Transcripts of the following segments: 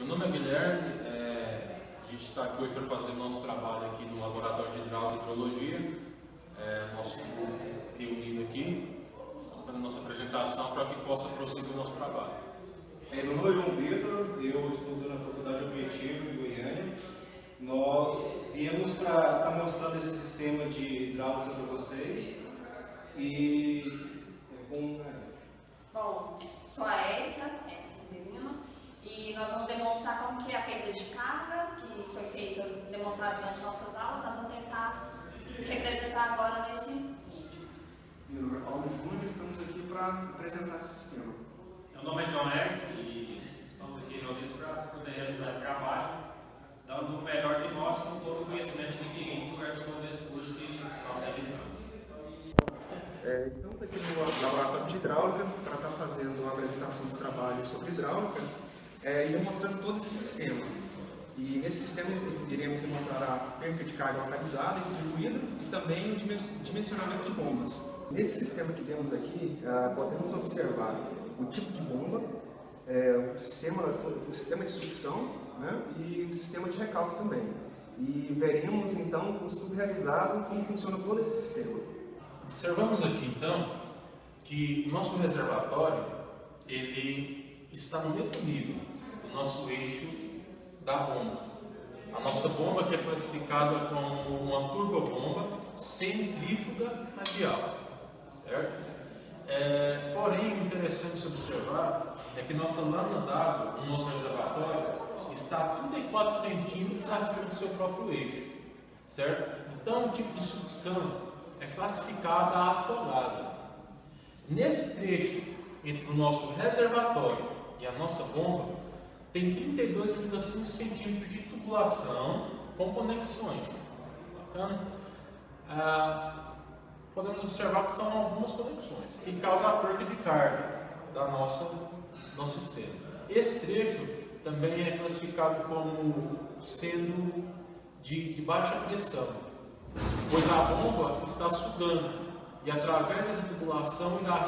Meu nome é Guilherme, a gente está aqui hoje para fazer o nosso trabalho aqui no Laboratório de Hidráulica e Hidrologia, nosso grupo reunido aqui. Estamos fazendo nossa apresentação para que possa prosseguir o nosso trabalho. Meu nome é João Vitor, eu estudo na Faculdade Objetivo de Goiânia. Nós viemos para estar mostrando esse sistema de hidráulica para vocês e Bom, sou a Érica Severino, e nós vamos demonstrar como que é a perda de carga, que foi feita, demonstrada durante nossas aulas. Nós vamos tentar representar agora nesse vídeo. Meu nome é Paulo Júnior, estamos aqui para apresentar esse sistema. Meu nome é John Eric e estamos aqui reunidos para poder realizar esse trabalho, dando o melhor de nós com todo o conhecimento adquirido durante todo esse curso que nós realizamos. Estamos aqui no Laboratório de Hidráulica para estar fazendo uma apresentação do trabalho sobre hidráulica e demonstrando todo esse sistema. E nesse sistema iremos demonstrar a perca de carga localizada, distribuída e também o dimensionamento de bombas. Nesse sistema que temos aqui, podemos observar o tipo de bomba, o sistema de sucção, né, e o sistema de recalque também. E veremos então o estudo realizado, como funciona todo esse sistema. Observamos aqui então que o nosso reservatório ele está no mesmo nível do nosso eixo da bomba. A nossa bomba que é classificada como uma turbobomba centrífuga radial, certo? Porém, o interessante de observar é que nossa lâmina d'água no nosso reservatório está a 34 centímetros acima do seu próprio eixo, certo? Então, o tipo de sucção é classificada a afogada. Nesse trecho entre o nosso reservatório e a nossa bomba, tem 32,5 centímetros de tubulação com conexões. Bacana? Podemos observar que são algumas conexões que causam a perca de carga da nosso sistema. Esse trecho também é classificado como sendo de baixa pressão, pois a bomba está sugando e através dessa tubulação irá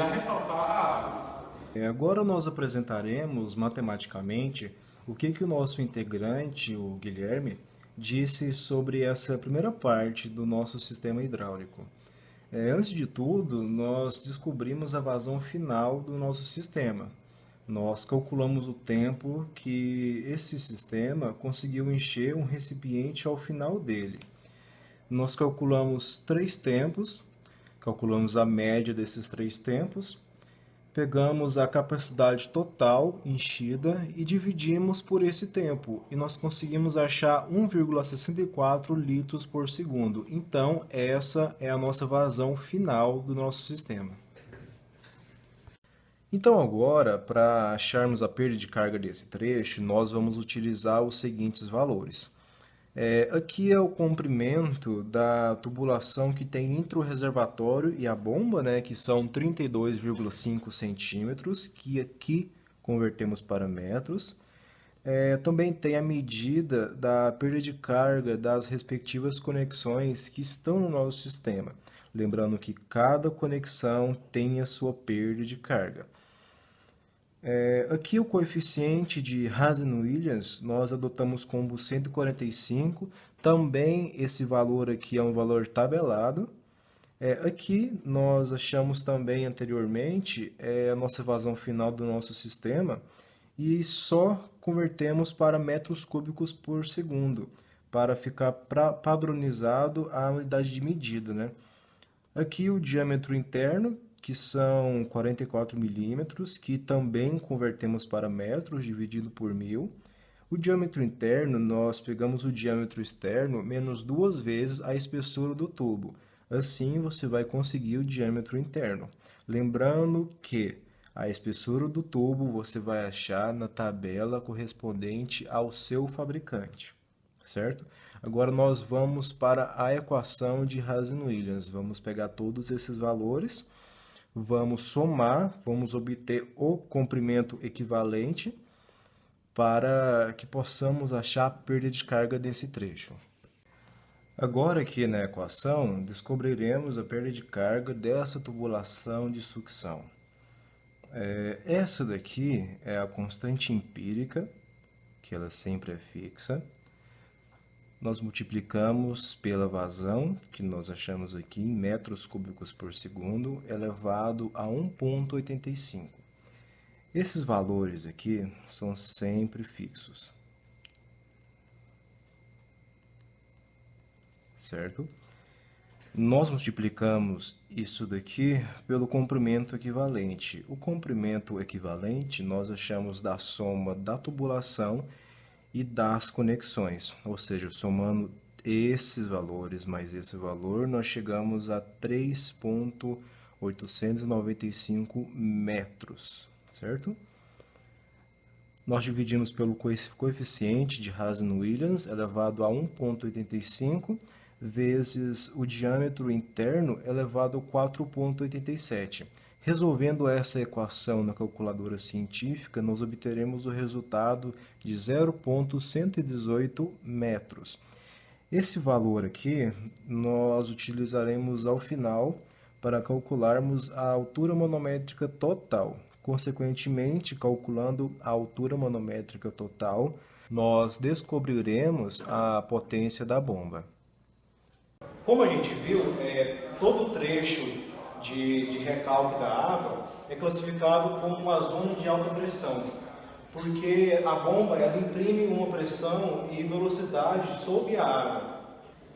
recalcar a água. Agora nós apresentaremos matematicamente o que o nosso integrante, o Guilherme, disse sobre essa primeira parte do nosso sistema hidráulico. Antes de tudo, nós descobrimos a vazão final do nosso sistema. Nós calculamos o tempo que esse sistema conseguiu encher um recipiente ao final dele. Nós calculamos 3 tempos, calculamos a média desses 3 tempos, pegamos a capacidade total enchida e dividimos por esse tempo, e nós conseguimos achar 1,64 litros por segundo. Então, essa é a nossa vazão final do nosso sistema. Então agora, para acharmos a perda de carga desse trecho, nós vamos utilizar os seguintes valores. Aqui é o comprimento da tubulação que tem entre o reservatório e a bomba, né, que são 32,5 centímetros, que aqui convertemos para metros. Também tem a medida da perda de carga das respectivas conexões que estão no nosso sistema. Lembrando que cada conexão tem a sua perda de carga. Aqui o coeficiente de Hazen-Williams nós adotamos como 145, também esse valor aqui é um valor tabelado. Aqui nós achamos também anteriormente a nossa vazão final do nosso sistema e só convertemos para metros cúbicos por segundo, para ficar padronizado a unidade de medida, né? Aqui o diâmetro interno, que são 44 milímetros, que também convertemos para metros dividido por 1000. O diâmetro interno, nós pegamos o diâmetro externo menos 2 vezes a espessura do tubo. Assim, você vai conseguir o diâmetro interno. Lembrando que a espessura do tubo você vai achar na tabela correspondente ao seu fabricante, certo? Agora nós vamos para a equação de Hazen-Williams. Vamos pegar todos esses valores, vamos somar, vamos obter o comprimento equivalente para que possamos achar a perda de carga desse trecho. Agora aqui na equação, descobriremos a perda de carga dessa tubulação de sucção. essa daqui é a constante empírica, que ela sempre é fixa. Nós multiplicamos pela vazão, que nós achamos aqui em metros cúbicos por segundo, elevado a 1,85. Esses valores aqui são sempre fixos, certo? Nós multiplicamos isso daqui pelo comprimento equivalente. O comprimento equivalente nós achamos da soma da tubulação e das conexões, ou seja, somando esses valores mais esse valor, nós chegamos a 3,895 metros, certo? Nós dividimos pelo coeficiente de Hazen-Williams elevado a 1,85 vezes o diâmetro interno elevado a 4,87. Resolvendo essa equação na calculadora científica, nós obteremos o resultado de 0,118 metros. Esse valor aqui, nós utilizaremos ao final para calcularmos a altura manométrica total. Consequentemente, calculando a altura manométrica total, nós descobriremos a potência da bomba. Como a gente viu, todo o trecho de recalque da água é classificado como uma zona de alta pressão, porque a bomba ela imprime uma pressão e velocidade sob a água.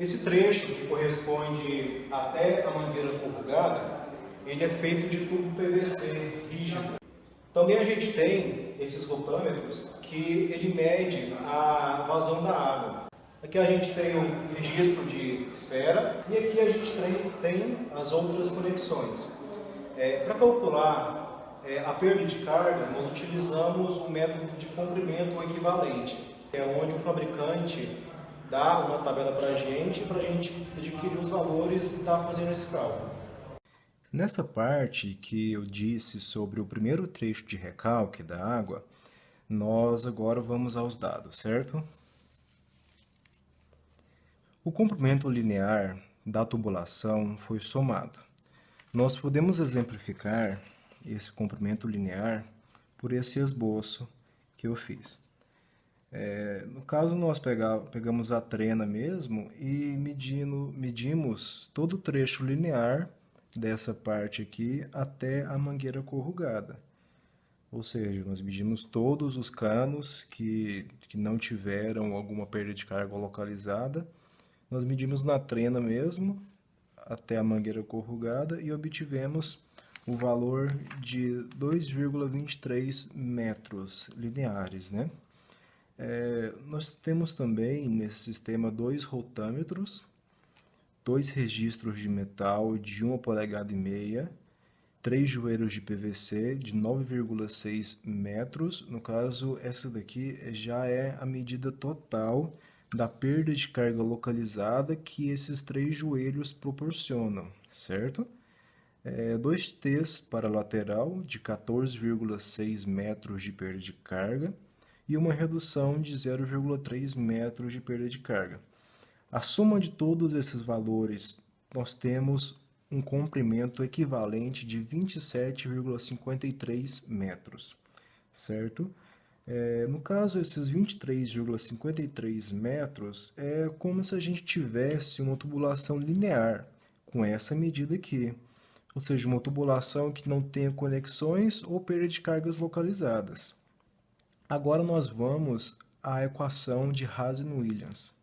Esse trecho, que corresponde até a mangueira corrugada, ele é feito de tubo PVC rígido. Também a gente tem esses rotâmetros que ele mede a vazão da água. Aqui a gente tem o registro de esfera e aqui a gente tem as outras conexões. Para calcular a perda de carga, nós utilizamos o método de comprimento equivalente, onde o fabricante dá uma tabela para a gente adquirir os valores e estar fazendo esse cálculo. Nessa parte que eu disse sobre o primeiro trecho de recalque da água, nós agora vamos aos dados, certo? O comprimento linear da tubulação foi somado. Nós podemos exemplificar esse comprimento linear por esse esboço que eu fiz. No caso, nós pegamos a trena mesmo e medimos todo o trecho linear dessa parte aqui até a mangueira corrugada. Ou seja, nós medimos todos os canos que não tiveram alguma perda de carga localizada. Nós medimos na trena mesmo, até a mangueira corrugada, e obtivemos o valor de 2,23 metros lineares, né? Nós temos também nesse sistema 2 rotâmetros, 2 registros de metal de 1,5 polegadas, 3 joelhos de PVC de 9,6 metros. No caso, essa daqui já é a medida total da perda de carga localizada que esses 3 joelhos proporcionam, certo? 2 T's para lateral de 14,6 metros de perda de carga e uma redução de 0,3 metros de perda de carga. A soma de todos esses valores, nós temos um comprimento equivalente de 27,53 metros, certo? No caso, esses 23,53 metros é como se a gente tivesse uma tubulação linear com essa medida aqui, ou seja, uma tubulação que não tenha conexões ou perda de cargas localizadas. Agora nós vamos à equação de Hazen-Williams.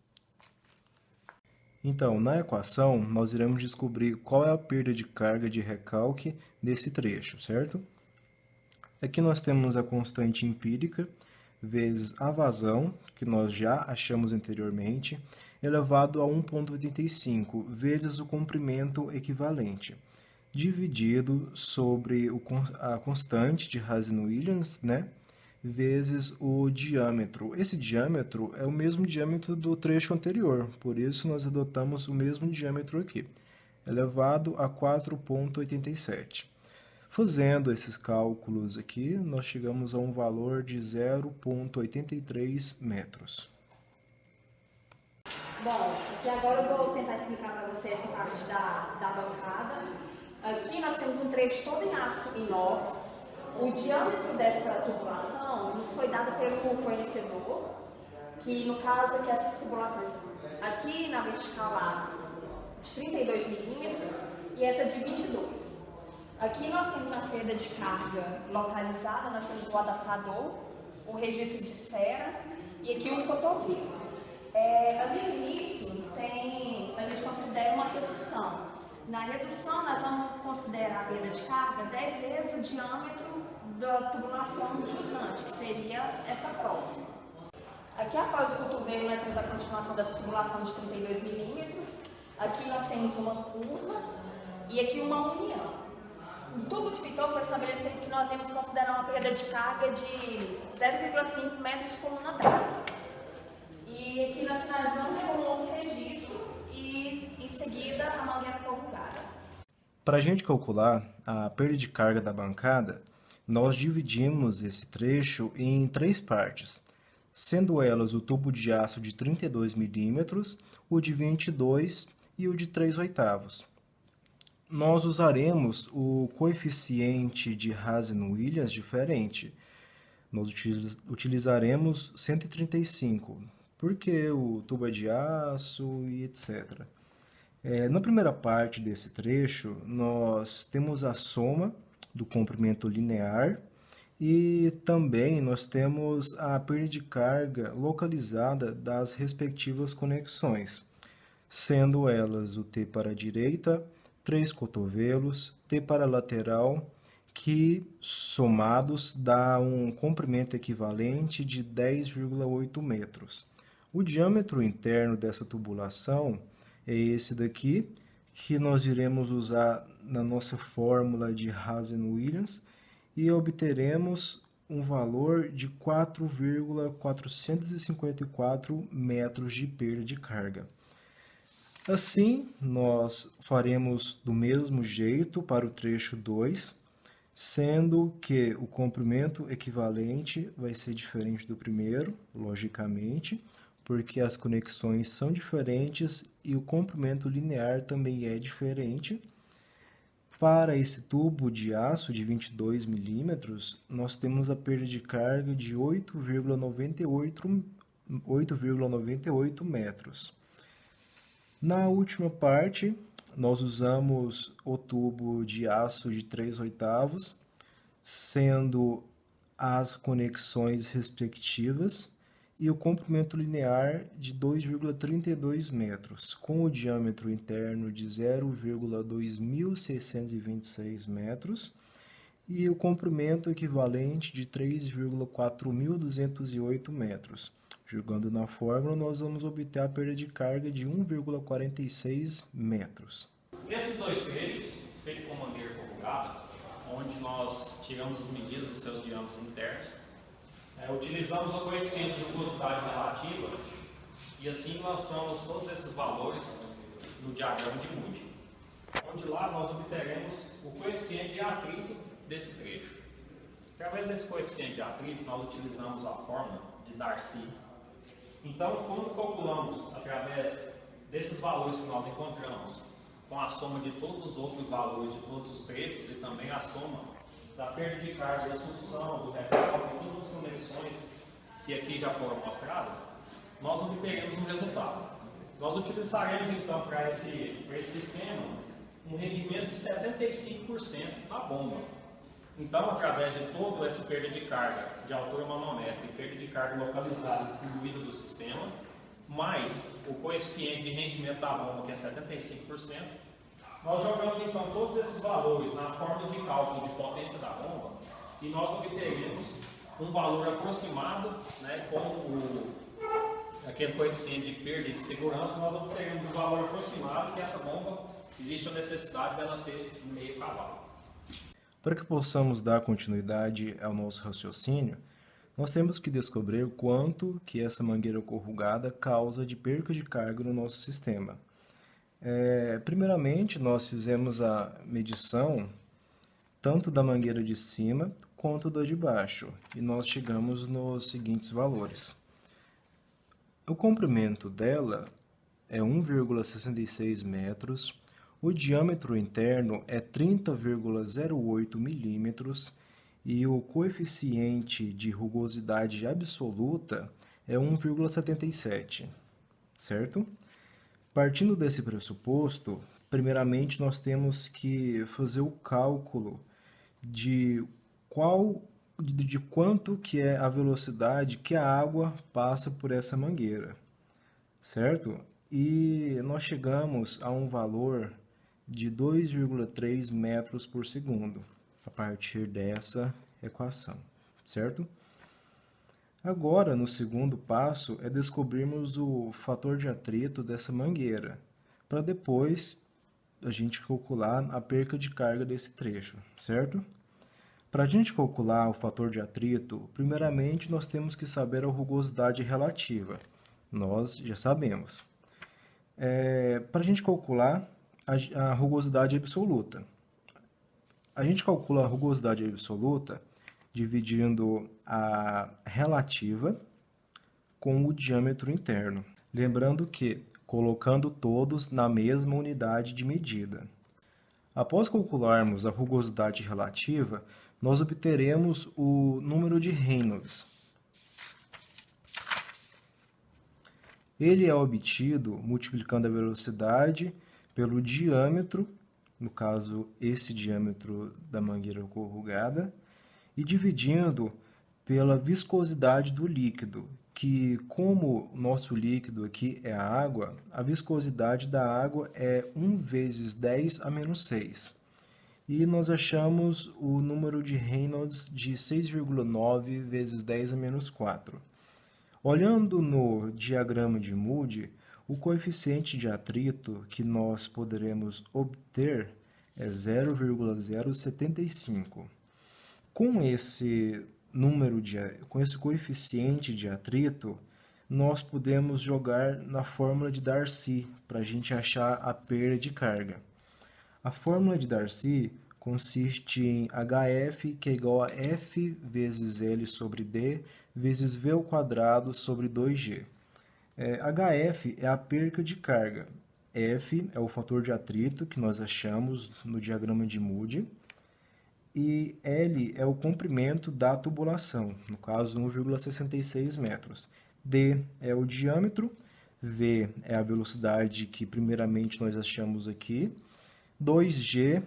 Então, na equação, nós iremos descobrir qual é a perda de carga de recalque desse trecho, certo? Aqui nós temos a constante empírica vezes a vazão, que nós já achamos anteriormente, elevado a 1,85 vezes o comprimento equivalente, dividido sobre a constante de Hazen-Williams, né, vezes o diâmetro. Esse diâmetro é o mesmo diâmetro do trecho anterior, por isso nós adotamos o mesmo diâmetro aqui, elevado a 4,87. Fazendo esses cálculos aqui, nós chegamos a um valor de 0,83 metros. Bom, aqui agora eu vou tentar explicar para você essa parte da bancada. Aqui nós temos um trecho todo em aço inox, O diâmetro dessa tubulação nos foi dado pelo fornecedor, que no caso aqui essas tubulações aqui na vertical A de 32 milímetros e essa de 22. Aqui nós temos a perda de carga localizada, nós temos o adaptador, o registro de esfera e aqui um cotovelo. Ali no início a gente considera uma redução. Na redução nós vamos considerar a perda de carga 10 vezes o diâmetro da tubulação jusante, que seria essa próxima. Aqui após o cotovelo nós temos a continuação dessa tubulação de 32 milímetros. Aqui nós temos uma curva e aqui uma união. O tubo de Pitot foi estabelecido que nós íamos considerar uma perda de carga de 0,5 metros de coluna d'água. E aqui nós finalizamos com um outro registro e em seguida a mangueira corrugada. Para a gente calcular a perda de carga da bancada, nós dividimos esse trecho em 3 partes, sendo elas o tubo de aço de 32 milímetros, o de 22 e o de 3/8. Nós usaremos o coeficiente de Hazen-Williams diferente. Nós utilizaremos 135, porque o tubo é de aço e etc. Na primeira parte desse trecho, nós temos a soma do comprimento linear e também nós temos a perda de carga localizada das respectivas conexões, sendo elas o T para a direita, 3 cotovelos, T para a lateral, que somados dá um comprimento equivalente de 10,8 metros. O diâmetro interno dessa tubulação é esse daqui, que nós iremos usar na nossa fórmula de Hazen-Williams e obteremos um valor de 4,454 metros de perda de carga. Assim, nós faremos do mesmo jeito para o trecho 2, sendo que o comprimento equivalente vai ser diferente do primeiro, logicamente, porque as conexões são diferentes e o comprimento linear também é diferente. Para esse tubo de aço de 22 milímetros, nós temos a perda de carga de 8,98 metros. Na última parte, nós usamos o tubo de aço de 3/8, sendo as conexões respectivas, e o comprimento linear de 2,32 metros, com o diâmetro interno de 0,2626 metros e o comprimento equivalente de 3,4208 metros. Jogando na fórmula, nós vamos obter a perda de carga de 1,46 metros. Esses 2 trechos, feitos com mangueira corrugada, onde nós tiramos as medidas dos seus diâmetros internos, utilizamos o coeficiente de rugosidade relativa e assim lançamos todos esses valores no diagrama de Moody, onde lá nós obteremos o coeficiente de atrito desse trecho. Através desse coeficiente de atrito, nós utilizamos a fórmula de Darcy. Então, quando calculamos através desses valores que nós encontramos, com a soma de todos os outros valores de todos os trechos e também a soma da perda de carga, da sucção, do recalque, todas as conexões que aqui já foram mostradas, nós obteremos um resultado. Nós utilizaremos então para esse sistema um rendimento de 75% na bomba. Então, através de toda essa perda de carga de altura manométrica e perda de carga localizada distribuída do sistema, mais o coeficiente de rendimento da bomba, que é 75%, nós jogamos então todos esses valores na fórmula de cálculo de potência da bomba e nós obteremos um valor aproximado, né, com aquele coeficiente de perda e de segurança, nós obteremos um valor aproximado que essa bomba existe a necessidade dela ter meio cavalo. Para que possamos dar continuidade ao nosso raciocínio, nós temos que descobrir quanto que essa mangueira corrugada causa de perca de carga no nosso sistema. Primeiramente, nós fizemos a medição tanto da mangueira de cima quanto da de baixo, e nós chegamos nos seguintes valores. O comprimento dela é 1,66 metros, o diâmetro interno é 30,08 milímetros e o coeficiente de rugosidade absoluta é 1,77, certo? Partindo desse pressuposto, primeiramente nós temos que fazer o cálculo de quanto que é a velocidade que a água passa por essa mangueira, certo? E nós chegamos a um valor de 2,3 metros por segundo a partir dessa equação, certo? Agora, no segundo passo, é descobrirmos o fator de atrito dessa mangueira, para depois a gente calcular a perca de carga desse trecho, certo? Para a gente calcular o fator de atrito, primeiramente nós temos que saber a rugosidade relativa. Nós já sabemos. Para a gente calcular a rugosidade absoluta. A gente calcula a rugosidade absoluta dividindo a relativa com o diâmetro interno. Lembrando que colocando todos na mesma unidade de medida. Após calcularmos a rugosidade relativa, nós obteremos o número de Reynolds. Ele é obtido multiplicando a velocidade pelo diâmetro, no caso esse diâmetro da mangueira corrugada, e dividindo pela viscosidade do líquido, que como o nosso líquido aqui é a água, a viscosidade da água é 1 vezes 10 a menos 6. E nós achamos o número de Reynolds de 6,9 vezes 10 a menos 4. Olhando no diagrama de Moody, o coeficiente de atrito que nós poderemos obter é 0,075. Com esse coeficiente de atrito, nós podemos jogar na fórmula de Darcy para a gente achar a perda de carga. A fórmula de Darcy consiste em HF, que é igual a F vezes L sobre D, vezes V ao quadrado sobre 2G. HF é a perca de carga. F é o fator de atrito que nós achamos no diagrama de Moody. E L é o comprimento da tubulação, no caso 1,66 metros. D é o diâmetro, V é a velocidade que primeiramente nós achamos aqui. 2G,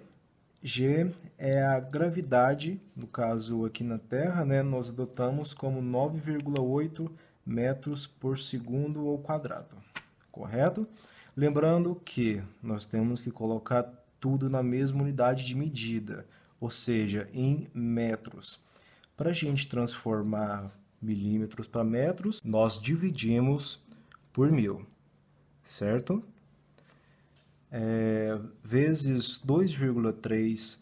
G é a gravidade, no caso aqui na Terra, né, nós adotamos como 9,8 metros por segundo ao quadrado, correto? Lembrando que nós temos que colocar tudo na mesma unidade de medida, ou seja, em metros. Para a gente transformar milímetros para metros, nós dividimos por 1000, certo? Vezes 2,3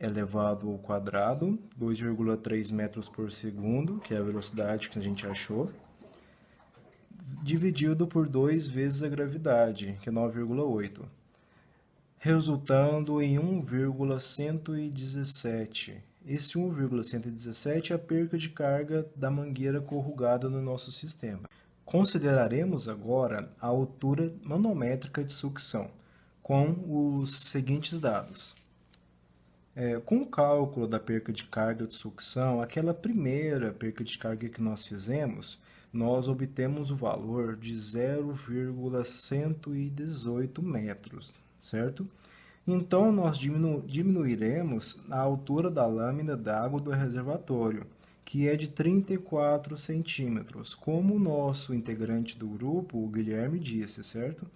elevado ao quadrado, 2,3 metros por segundo, que é a velocidade que a gente achou, dividido por 2 vezes a gravidade, que é 9,8. Resultando em 1,117. Esse 1,117 é a perca de carga da mangueira corrugada no nosso sistema. Consideraremos agora a altura manométrica de sucção, com os seguintes dados. Com o cálculo da perca de carga de sucção, aquela primeira perca de carga que nós fizemos, nós obtemos o valor de 0,118 metros, certo? Então, nós diminuiremos a altura da lâmina d'água do reservatório, que é de 34 centímetros, como o nosso integrante do grupo, o Guilherme, disse, certo?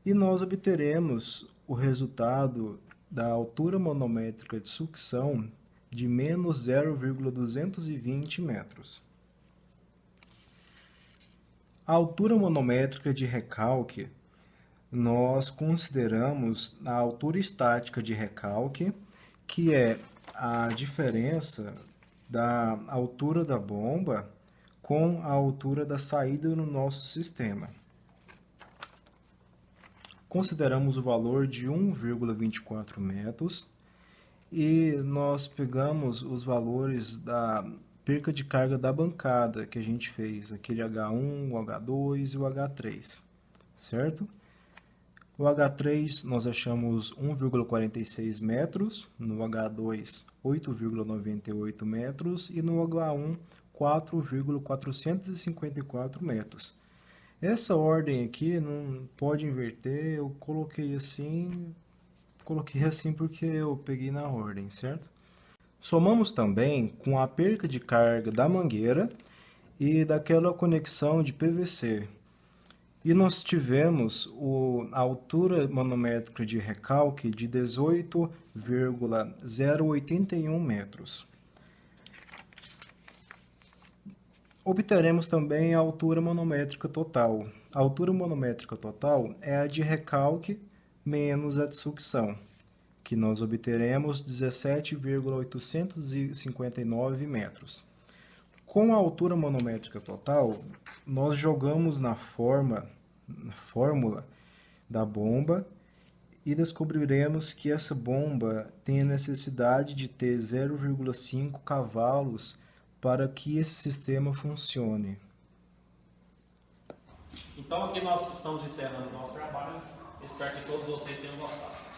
E nós obteremos o resultado da altura manométrica de sucção de menos 0,220 metros. A altura manométrica de recalque, nós consideramos a altura estática de recalque, que é a diferença da altura da bomba com a altura da saída no nosso sistema. Consideramos o valor de 1,24 metros e nós pegamos os valores da perca de carga da bancada que a gente fez, aquele H1, o H2 e o H3, certo? O H3 nós achamos 1,46 metros, no H2 8,98 metros e no H1 4,454 metros. Essa ordem aqui não pode inverter, eu coloquei assim porque eu peguei na ordem, certo? Somamos também com a perca de carga da mangueira e daquela conexão de PVC. E nós tivemos a altura manométrica de recalque de 18,081 metros. Obteremos também a altura manométrica total. A altura manométrica total é a de recalque menos a de sucção, que nós obteremos 17,859 metros. Com a altura manométrica total, nós jogamos na fórmula da bomba e descobriremos que essa bomba tem a necessidade de ter 0,5 cavalos para que esse sistema funcione. Então aqui nós estamos encerrando o nosso trabalho. Espero que todos vocês tenham gostado.